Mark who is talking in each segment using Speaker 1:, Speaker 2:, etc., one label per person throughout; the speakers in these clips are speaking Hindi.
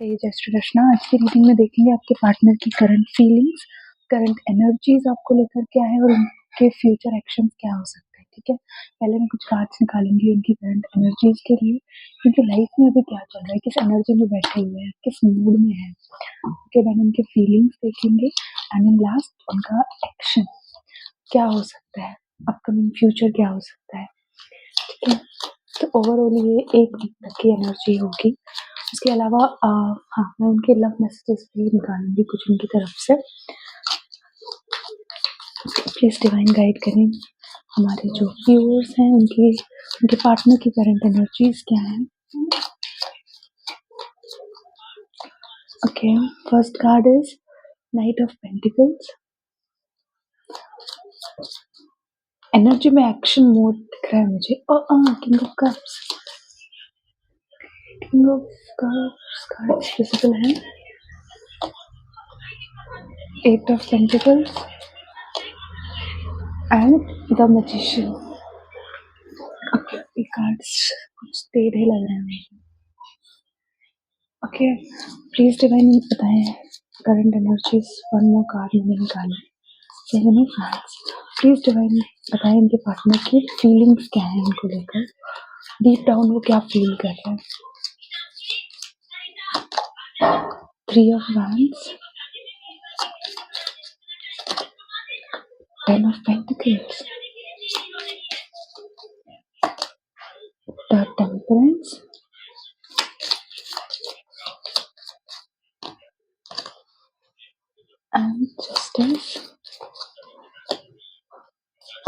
Speaker 1: जय श्री कृष्णा। आज की रीडिंग में देखेंगे आपके पार्टनर की करंट फीलिंग्स, करंट एनर्जीज आपको लेकर क्या है और उनके फ्यूचर एक्शंस क्या हो सकते हैं। ठीक है, पहले मैं कुछ कार्ड्स निकालूंगी उनकी करंट एनर्जीज के लिए, उनकी लाइफ में अभी क्या चल रहा है, किस एनर्जी में बैठे हुए हैं, किस मूड में है। उसके बाद उनके फीलिंग्स देखेंगे एंड इन लास्ट उनका एक्शन क्या हो सकता है, अपकमिंग फ्यूचर क्या हो सकता है। ठीक है, तो ओवरऑल ये एक वीक तक की एनर्जी होगी। उसके अलावा हाँ, मैं उनके लव मैसेजेस भी निकालूंगी कुछ उनकी तरफ से। प्लीज डिवाइन गाइड करें हमारे जो व्यूअर्स हैं, उनके पार्टनर की करंट एनर्जीज क्या है। Okay, first card is knight of pentacles. Energy में एक्शन मोड दिख रहा है मुझे। King of cups, king of cups card visible है। Eight of pentacles and the magician. Okay, ये कार्ड्स कुछ टेढ़े लग रहे हैं मुझे। ओके, प्लीज डिवाइन बताएं current energies. One more card मैंने निकाला, seven of hands. Please divine बताएं इनके पार्टनर की फीलिंग्स क्या है इनको लेकर, डीप डाउन वो क्या फील कर रहे हैं। Three of wands, ten of pentacles, the temperance and justice.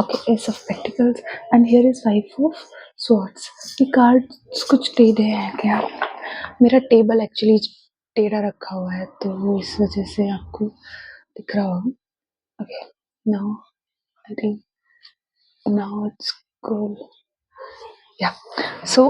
Speaker 1: Okay, S of pentacles and here is five of swords. ये कार्ड्स कुछ टेढ़े हैं क्या? मेरा टेबल एक्चुअली टेढ़ा रखा हुआ है तो वो इस वजह से आपको दिख रहा होगा। Okay, now I think now it's cool. या सो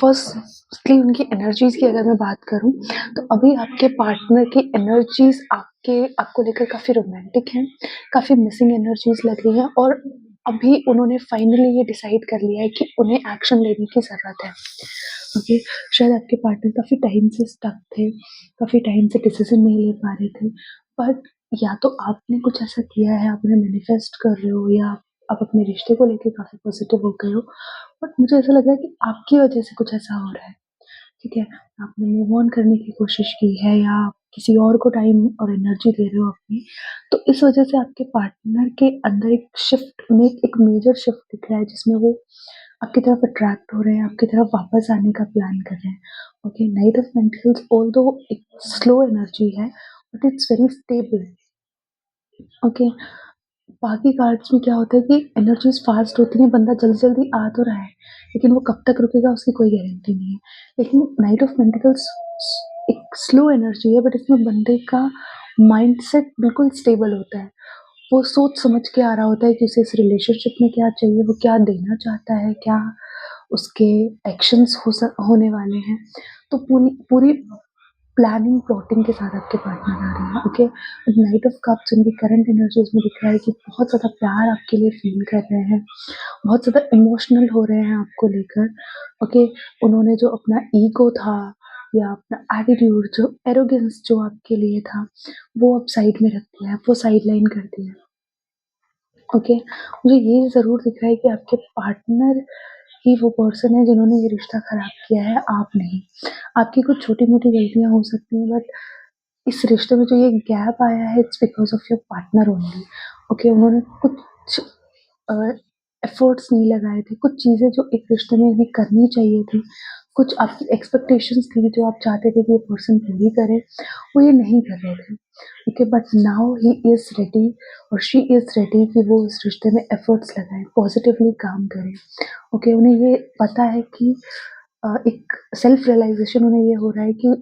Speaker 1: फर्स्टली उनकी एनर्जीज की अगर मैं बात करूं तो अभी आपके पार्टनर की एनर्जीज आपको लेकर काफ़ी रोमांटिक हैं, काफ़ी मिसिंग एनर्जीज लग रही हैं और अभी उन्होंने फाइनली ये डिसाइड कर लिया है कि उन्हें एक्शन लेने की ज़रूरत है। ओके, शायद आपके पार्टनर काफ़ी टाइम से स्टक थे, काफ़ी टाइम से डिसीजन नहीं ले पा रहे थे, बट या तो आपने कुछ ऐसा किया है, आप उन्हें मैनिफेस्ट कर रहे हो, या आप अपने रिश्ते को लेके काफ़ी पॉजिटिव हो गए हो, बट मुझे ऐसा लग रहा है कि आपकी वजह से कुछ ऐसा हो रहा है। ठीक है, आपने मूव ऑन करने की कोशिश की है या आप किसी और को टाइम और एनर्जी दे रहे हो अपनी, तो इस वजह से आपके पार्टनर के अंदर एक शिफ्ट में एक मेजर शिफ्ट दिख रहा है जिसमें वो आपकी तरफ अट्रैक्ट हो रहे हैं, आपकी तरफ वापस आने का प्लान कर रहे हैं। Okay, night of pentacles although एक स्लो एनर्जी है but it's very stable. Okay, बाकी कार्ड्स में क्या होता है कि एनर्जीज फास्ट होती हैं, बंदा जल्दी जल्दी आ तो रहा है लेकिन वो कब तक रुकेगा उसकी कोई गारंटी नहीं है। लेकिन नाइट ऑफ पेंटिकल्स एक स्लो एनर्जी है बट इसमें बंदे का माइंडसेट बिल्कुल स्टेबल होता है। वो सोच समझ के आ रहा होता है कि उसे इस रिलेशनशिप में क्या चाहिए, वो क्या देना चाहता है, क्या उसके एक्शंस होने वाले हैं। तो पूरी पूरी प्लानिंग प्लॉटिंग के साथ आपके पार्टनर आ रहे हैं। ओके, नाइट ऑफ कप्स उनकी करंट एनर्जीज में दिख रहा है कि बहुत ज़्यादा प्यार आपके लिए फील कर रहे हैं, बहुत ज़्यादा इमोशनल हो रहे हैं आपको लेकर। ओके, उन्होंने जो अपना ईगो था या अपना एटीट्यूड, जो एरोगेंस जो आपके लिए था, वो अब साइड में रख दिया है, वो साइड लाइन कर दिया है। ओके, मुझे ये ज़रूर दिख रहा है कि आपके पार्टनर ही वो पर्सन है जिन्होंने ये रिश्ता खराब किया है, आप नहीं। आपकी कुछ छोटी-मोटी गलतियाँ हो सकती हैं बट इस रिश्ते में जो ये गैप आया है it's because of your partner only. Okay, उन्होंने कुछ अ, एफर्ट्स नहीं लगाए थे, कुछ चीज़ें जो एक रिश्ते में इन्हें करनी चाहिए थी, कुछ आपकी एक्सपेक्टेशंस थी जो आप चाहते थे कि ये पर्सन पूरी करे, वो ये नहीं कर रहे थे। Okay, but now he is ready और शी इज़ रेडी कि वो इस रिश्ते में एफर्ट्स लगाएँ, पॉजिटिवली काम करें। ओके, उन्हें ये पता है कि एक सेल्फ रियलाइज़ेशन उन्हें ये हो रहा है कि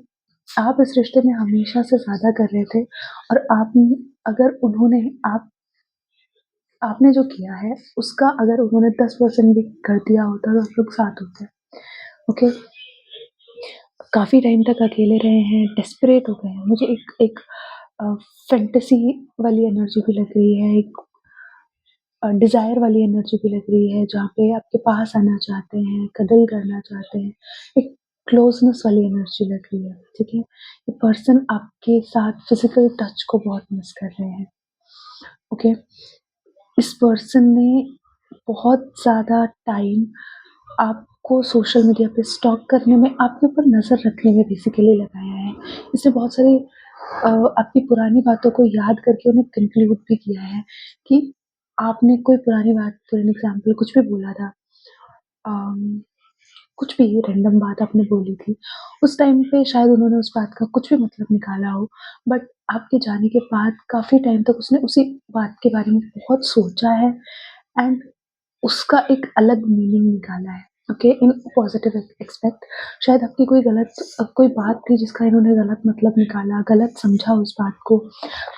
Speaker 1: आप इस रिश्ते में हमेशा से ज़्यादा कर रहे थे और अगर उन्होंने आपने जो किया है उसका अगर उन्होंने 10% भी कर दिया होता तो आप लोग साथ होते। ओके, काफ़ी टाइम तक अकेले रहे हैं, डेस्परेट हो गए हैं। मुझे एक एक फैंटेसी वाली एनर्जी भी लग रही है, एक डिज़ायर वाली एनर्जी भी लग रही है जहाँ पे आपके पास आना चाहते हैं, कदल करना चाहते हैं। एक क्लोज़नेस वाली एनर्जी लग रही है, ठीक है? ये पर्सन आपके साथ फिज़िकल टच को बहुत मिस कर रहे हैं, ओके? इस पर्सन ने बहुत ज़्यादा टाइम आपको सोशल मीडिया पे स्टॉक करने में, आपके ऊपर नज़र रखने में बेसिकली लगाया है। इसने बहुत सारी आपकी पुरानी बातों को याद करके उन्हें कंक्लूड भी किया है कि आपने कोई पुरानी बात, फॉर एन एग्ज़ाम्पल कुछ भी बोला था, अम, कुछ भी रैंडम बात आपने बोली थी, उस टाइम पे शायद उन्होंने उस बात का कुछ भी मतलब निकाला हो, बट आपके जाने के बाद काफ़ी टाइम तक उसने उसी बात के बारे में बहुत सोचा है एंड उसका एक अलग मीनिंग निकाला है, ओके? इन पॉज़िटिव एस्पेक्ट शायद आपकी कोई बात थी जिसका इन्होंने गलत मतलब निकाला, गलत समझा उस बात को,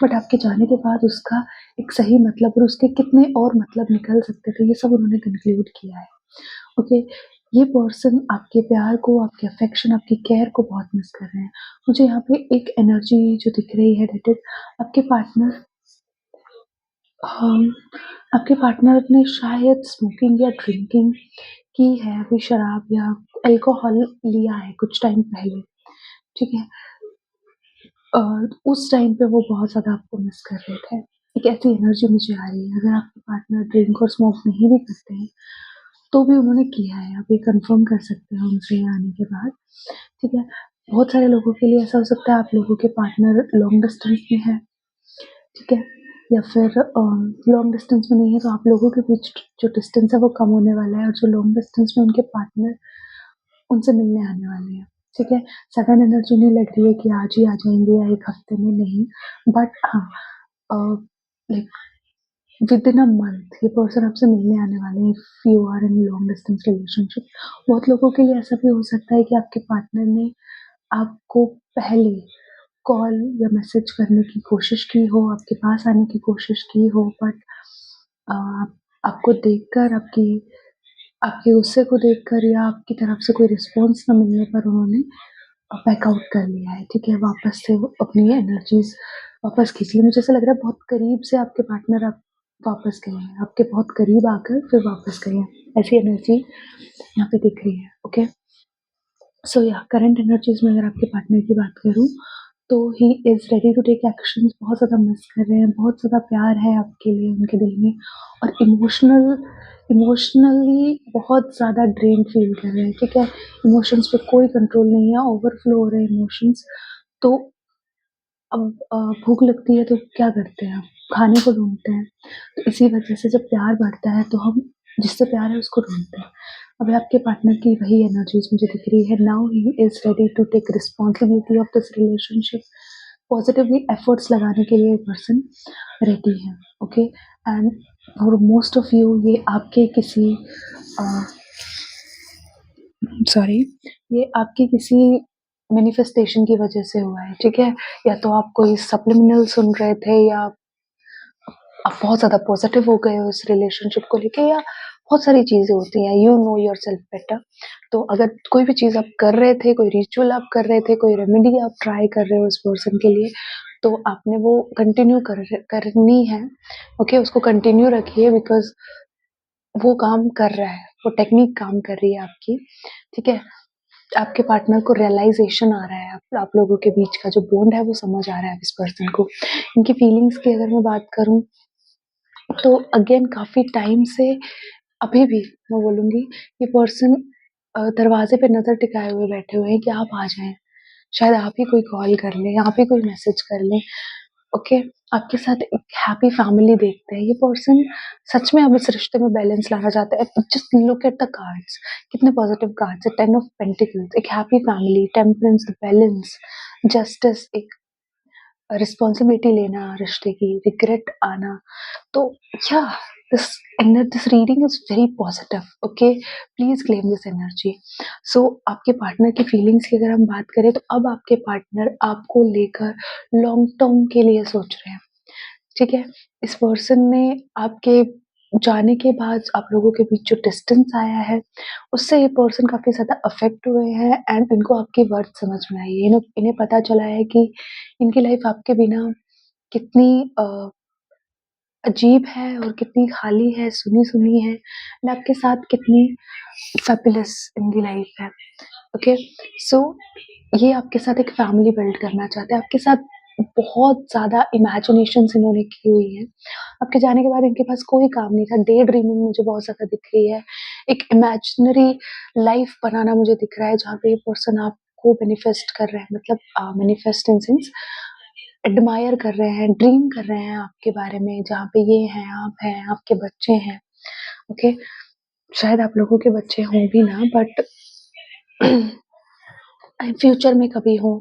Speaker 1: बट आपके जाने के बाद उसका एक सही मतलब और उसके कितने और मतलब निकल सकते थे, ये सब उन्होंने कंक्लूड किया है, ओके? ये पर्सन आपके प्यार को, आपके अफेक्शन, आपकी केयर को बहुत मिस कर रहे हैं। मुझे यहाँ पे एक एनर्जी जो दिख रही है दैट इज़ आपके पार्टनर, अम, आपके पार्टनर ने शायद स्मोकिंग या ड्रिंकिंग की है, अभी शराब या अल्कोहल लिया है कुछ टाइम पहले, ठीक है? अ, उस टाइम पे वो बहुत ज़्यादा आपको मिस कर रहे थे। एक ऐसी एनर्जी मुझे आ रही है, अगर आपके पार्टनर ड्रिंक और स्मोक नहीं भी करते हैं, तो भी उन्होंने किया है, आप ये कन्फर्म कर सकते हो उनसे यहाँ आने के बाद, ठीक है? बहुत सारे लोगों के लिए ऐसा हो सकता है आप लोगों के पार्टनर लॉन्ग डिस्टेंस में हैं, ठीक है? या फिर लॉन्ग डिस्टेंस में नहीं है तो आप लोगों के बीच जो डिस्टेंस है वो कम होने वाला है और जो लॉन्ग डिस्टेंस में उनके पार्टनर उनसे मिलने आने वाले हैं, ठीक है? सडन एनर्जी नहीं लग रही है कि आज ही आ जाएँगे या 1 हफ्ते में, नहीं, बट हाँ, uh, like within a month ये पर्सन आपसे मिलने आने वाले हैं if you are in long distance relationship. बहुत लोगों के लिए ऐसा भी हो सकता है कि आपके पार्टनर ने आपको पहले कॉल या मैसेज करने की कोशिश की हो, आपके पास आने की कोशिश की हो, बट आपको देखकर, आपकी आपके गुस्से को देखकर या आपकी तरफ से कोई रिस्पॉन्स ना मिलने पर उन्होंने बैक आउट कर लिया है, ठीक है? वापस से वो अपनी एनर्जीज़ वापस खींच ली। मुझे ऐसा लग रहा है बहुत करीब से आपके पार्टनर अब वापस गए हैं, आपके बहुत करीब आकर फिर वापस गए हैं। ऐसी एनर्जी यहाँ पे दिख रही है, ओके? सो या करंट एनर्जीज़ में अगर आपके पार्टनर की बात करूँ, तो he is ready to take actions, बहुत ज़्यादा मिस कर रहे हैं, बहुत ज़्यादा प्यार है आपके लिए उनके दिल में और इमोशनली बहुत ज़्यादा ड्रेन्ड फ़ील कर रहे हैं, ठीक है? इमोशंस पे कोई कंट्रोल नहीं है, ओवरफ्लो हो रहे हैं इमोशंस। तो अब भूख लगती है तो क्या करते हैं हम? खाने को ढूँढते हैं। तो इसी वजह से जब प्यार बढ़ता है तो हम जिससे प्यार है उसको ढूँढते हैं। अभी आपके पार्टनर की वही एनर्जीज़ मुझे दिख रही है। Now he is ready to take responsibility of this relationship. Positively efforts लगाने के लिए पर्सन रेडी है, okay? And for most of you ये आपके किसी अ, सॉरी, ये आपकी किसी मैनिफेस्टेशन की वजह से हुआ है, ठीक है? या तो आप कोई सप्लिमिनल सुन रहे थे या आप बहुत ज़्यादा पॉज़िटिव हो गए हो इस रिलेशनशिप को लेके या बहुत सारी चीज़ें होती हैं, यू नो योरसेल्फ बेटर। तो अगर कोई भी चीज़ आप कर रहे थे, कोई रिचुअल आप कर रहे थे, कोई रेमेडी आप ट्राई कर रहे हो उस पर्सन के लिए, तो आपने वो कंटिन्यू करनी है, ओके? उसको कंटिन्यू रखिए बिकॉज़ वो काम कर रहा है, वो टेक्नीक काम कर रही है आपकी, ठीक है? आपके पार्टनर को रियलाइज़ेशन आ रहा है, आप लोगों के बीच का जो बॉन्ड है वो समझ आ रहा है इस पर्सन को। इनकी फीलिंग्स की अगर मैं बात करूँ तो अगेन काफ़ी टाइम से अभी भी मैं बोलूँगी ये पर्सन दरवाज़े पे नज़र टिकाए हुए बैठे हुए हैं कि आप आ जाएँ। शायद आप ही कोई कॉल कर लें, आप ही कोई मैसेज कर लें, ओके? आपके साथ एक हैप्पी फैमिली देखते हैं। ये पर्सन सच में अब इस रिश्ते में बैलेंस लाना चाहता है। Just look at the cards, कितने पॉज़िटिव कार्ड्स हैं, 10 ऑफ पेंटिकल्स, एक happy family, temperance, balance, justice, एक रिस्पॉन्सिबिलिटी लेना रिश्ते की, रिग्रेट आना। तो yeah, this reading is very positive, okay? Please claim this energy. So आपके पार्टनर की फीलिंग्स की अगर हम बात करें तो अब आपके पार्टनर आपको लेकर लॉन्ग टर्म के लिए सोच रहे हैं, ठीक है? इस पर्सन ने आपके जाने के बाद आप लोगों के बीच जो डिस्टेंस आया है, उससे ये पर्सन काफ़ी ज़्यादा अफ़ेक्ट हुए हैं एंड इनको आपकी वर्थ समझ में आई है। इन्हें पता चला है कि इनकी लाइफ़ आपके बिना कितनी अजीब है और कितनी खाली है, सुनी-सुनी है एंड आपके साथ कितनी फ़ैबुलस इनकी लाइफ़ है। ओके, सो ये आपके साथ एक फैमिली बिल्ड करना चाहते हैं, आपके साथ बहुत ज़्यादा इमेजिनेशंस इन्होंने की हुई हैं। आपके जाने के बाद इनके पास कोई काम नहीं था, डे ड्रीमिंग मुझे बहुत ज़्यादा दिख रही है। एक इमेजिनरी लाइफ़ बनाना मुझे दिख रहा है जहाँ पे ये पर्सन आपको मैनिफेस्ट कर रहे हैं, मतलब मैनिफेस्ट इन सेंस एडमायर कर रहे हैं, ड्रीम कर रहे हैं आपके बारे में, जहाँ पे ये हैं, आपके बच्चे हैं, ओके? शायद आप लोगों के बच्चे हों भी ना, बट फ्यूचर में कभी हो,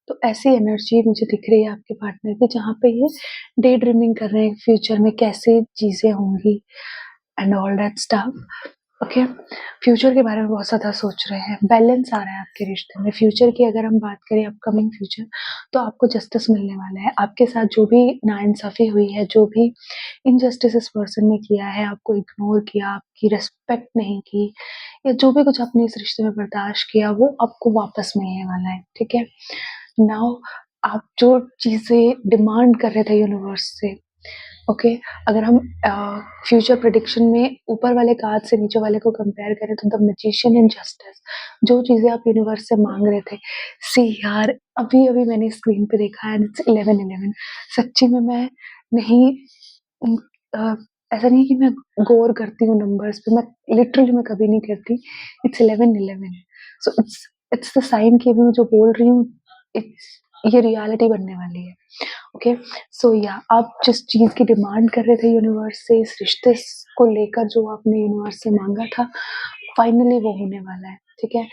Speaker 1: तो ऐसी एनर्जी मुझे दिख रही है आपके पार्टनर की जहाँ पे ये डे ड्रीमिंग कर रहे हैं फ्यूचर में कैसे चीज़ें होंगी and all that stuff. Okay, future के बारे में बहुत ज़्यादा सोच रहे हैं, बैलेंस आ रहा है आपके रिश्ते में। फ्यूचर की अगर हम बात करें, अपकमिंग फ्यूचर, तो आपको जस्टिस मिलने वाला है। आपके साथ जो भी नाइंसाफ़ी हुई है, जो भी इनजस्टिस इस पर्सन ने किया है, आपको इग्नोर किया, आपकी रिस्पेक्ट नहीं की, या जो भी कुछ आपने इस रिश्ते में बर्दाश्त किया, वो आपको वापस मिलने वाला है, ठीक है? नाउ आप जो चीज़ें डिमांड कर रहे थे यूनिवर्स से, ओके, अगर हम फ्यूचर प्रेडिक्शन में ऊपर वाले कार्ड से नीचे वाले को कंपेयर करें, तो द मैजिशियन एंड जस्टिस, जो चीज़ें आप यूनिवर्स से माँग रहे थे, सी यार, अभी-अभी मैंने स्क्रीन पे देखा एंड इट्स 11:11। सच्ची में मैं नहीं उम, अ, ऐसा नहीं है कि मैं गौर करती हूँ नंबर्स पे, मैं लिटरली मैं कभी नहीं करती। It's 11:11, so it's the sign कि अभी मैं जो बोल रही हूँ, इट्स ये रियलिटी बनने वाली है। ओके, सो या आप जिस चीज़ की डिमांड कर रहे थे यूनिवर्स से, इस रिश्ते को लेकर जो आपने यूनिवर्स से मांगा था, फाइनली वो होने वाला है, ठीक है?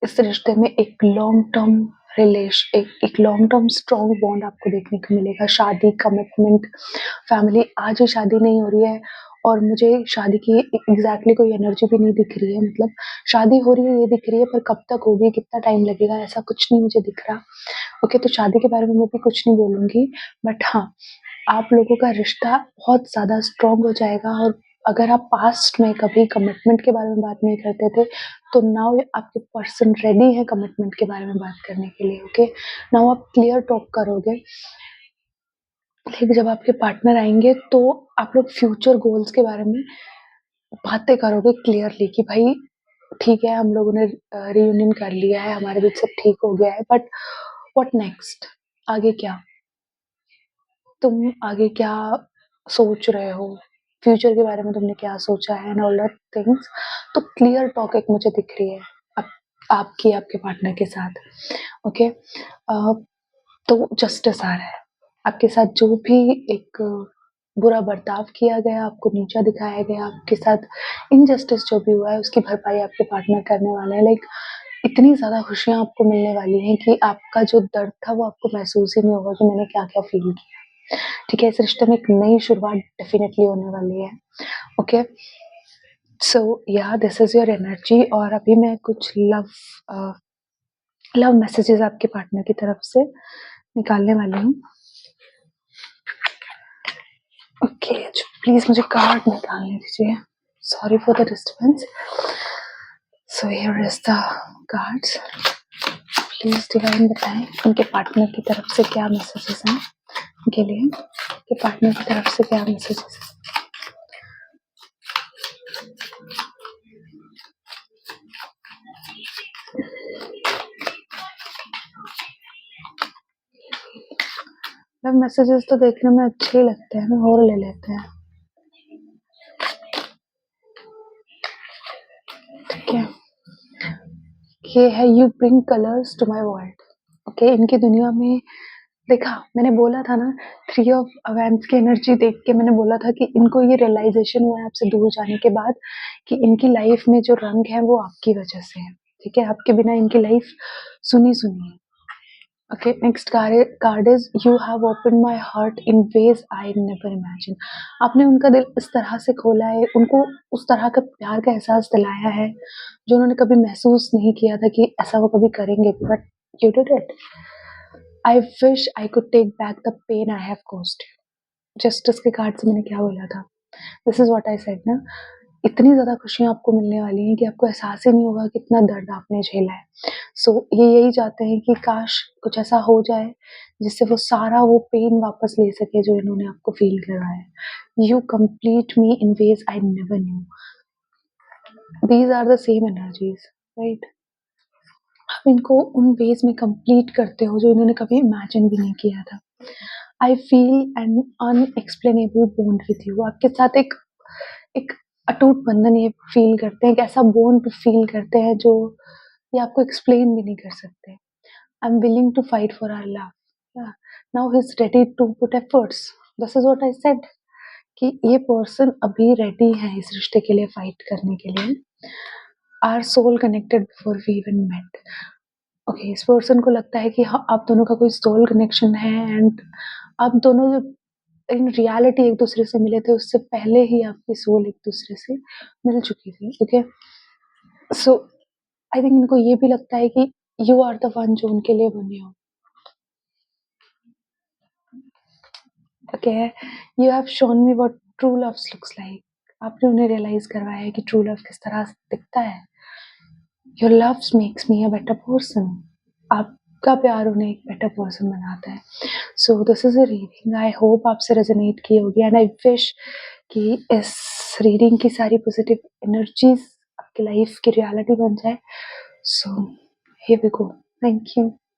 Speaker 1: इस रिश्ते में एक लॉन्ग टर्म एक लॉन्ग टर्म स्ट्रॉन्ग बॉन्ड आपको देखने को मिलेगा। शादी, कमिटमेंट, फैमिली। आज ही शादी नहीं हो रही है और मुझे शादी की एग्जैक्टली कोई एनर्जी भी नहीं दिख रही है, मतलब शादी हो रही है ये दिख रही है, पर कब तक होगी, कितना टाइम लगेगा, ऐसा कुछ नहीं मुझे दिख रहा। ओके, तो शादी के बारे में मैं भी कुछ नहीं बोलूँगी, बट हाँ, आप लोगों का रिश्ता बहुत ज़्यादा स्ट्रॉन्ग हो जाएगा। और अगर आप पास्ट में कभी कमिटमेंट के बारे में बात नहीं करते थे, तो नाउ आपके पर्सन रेडी है कमिटमेंट के बारे में बात करने के लिए, ओके? नाउ आप क्लियर टॉक करोगे, लेकिन जब आपके पार्टनर आएँगे, तो आप लोग फ्यूचर गोल्स के बारे में बातें करोगे क्लियरली कि भाई ठीक है, हम लोगों ने रियूनियन कर लिया है, हमारे बीच सब ठीक हो गया है, बट व्हाट नेक्स्ट? आगे क्या? तुम आगे क्या सोच रहे हो? फ्यूचर के बारे में तुमने क्या सोचा है एंड ऑल दैट थिंग्स। तो क्लियर टॉक एक मुझे दिख रही है आप आपकी आपके पार्टनर के साथ, ओके? तो जस्टिस आ रहा है। आपके साथ जो भी एक बुरा बर्ताव किया गया, आपको नीचा दिखाया गया, आपके साथ इनजस्टिस जो भी हुआ है, उसकी भरपाई आपके पार्टनर करने वाले हैं। लाइक इतनी ज़्यादा खुशियाँ आपको मिलने वाली हैं कि आपका जो दर्द था, वो आपको महसूस ही नहीं होगा कि मैंने क्या-क्या फ़ील किया। ठीक है, इस रिश्ते में एक नई शुरुआत डेफ़िनेटली होने वाली है, ओके? सो या दिस इज़ योर एनर्जी। और अभी मैं कुछ अ, लव मैसेजेस आपके पार्टनर की तरफ से निकालने वाली हूँ। ओके, प्लीज़ मुझे कार्ड निकालने दीजिए। Sorry for the disturbance. So here is the cards. Please divine बताएँ उनके पार्टनर की तरफ से क्या मैसेजेस हैं उनके लिए? उनके पार्टनर की तरफ से क्या मैसेजेस हैं? लव मैसेजेस तो देखने में अच्छे ही लगते हैं ना, और ले लेते हैं, ठीक है? ये है you bring colours to my world. Okay, इनकी दुनिया में देखा, मैंने बोला था ना, थ्री ऑफ वैंड्स की एनर्जी देख के मैंने बोला था कि इनको ये रियलाइज़ेशन हुआ है आपसे दूर जाने के बाद कि इनकी लाइफ़ में जो रंग है वो आपकी वज़ह से है, ठीक है? आपके बिना इनकी लाइफ़ सुनी-सुनी है। Okay, next card is you have opened my heart in ways I never imagine. आपने उनका दिल इस तरह से खोला है, उनको उस तरह का प्यार का एहसास दिलाया है, जो उन्होंने कभी महसूस नहीं किया था कि ऐसा वो कभी करेंगे, but you did it. I wish I could take back the pain I have caused you. Justice के कार्ड से मैंने क्या बोला था? This is what I said ना, इतनी ज़्यादा खुशियाँ आपको मिलने वाली हैं कि आपको एहसास ही नहीं होगा कितना दर्द आपने झेला है। सो ये यही चाहते हैं कि काश कुछ ऐसा हो जाए जिससे वो सारा वो पेन वापस ले सके जो इन्होंने आपको फ़ील करवाया है। You complete me in ways I never knew. These are the same energies. Right? आप इनको उन वेज़ में कंप्लीट करते हो जो इन्होंने कभी इमेजिन भी नहीं किया था। I feel an unexplainable bond with you. आपके साथ एक एक अटूट बंधन ये फील करते हैं, एक ऐसा बॉन्ड फील करते हैं जो ये आपको एक्सप्लेन भी नहीं कर सकते। I am willing to fight for our love. या now he is ready to put efforts. This is what I said कि ये पर्सन अभी रेडी है इस रिश्ते के लिए फाइट करने के लिए। Our soul connected before we even met. Okay, इस पर्सन को लगता है कि हाँ, आप दोनों का कोई सोल कनेक्शन है एंड आप दोनों जो इन रियलिटी एक दूसरे से मिले थे उससे पहले ही आपकी सोल एक दूसरे से मिल चुकी थी। ओके, सो आई थिंक इनको ये भी लगता है कि यू आर द वन जो उनके लिए बने हो। Okay, you have shown me what true love looks like. आपने उन्हें रियलाइज करवाया है कि ट्रू लव किस तरह से दिखता है। Your love makes me a better person. आपका प्यार उन्हें एक बेटर पर्सन बनाता है। So this is a reading, I hope आपसे रेजोनेट की होगी एंड आई विश कि इस रीडिंग की सारी पॉजिटिव एनर्जीज आपकी लाइफ की रियलिटी बन जाए। So here we go. Thank you.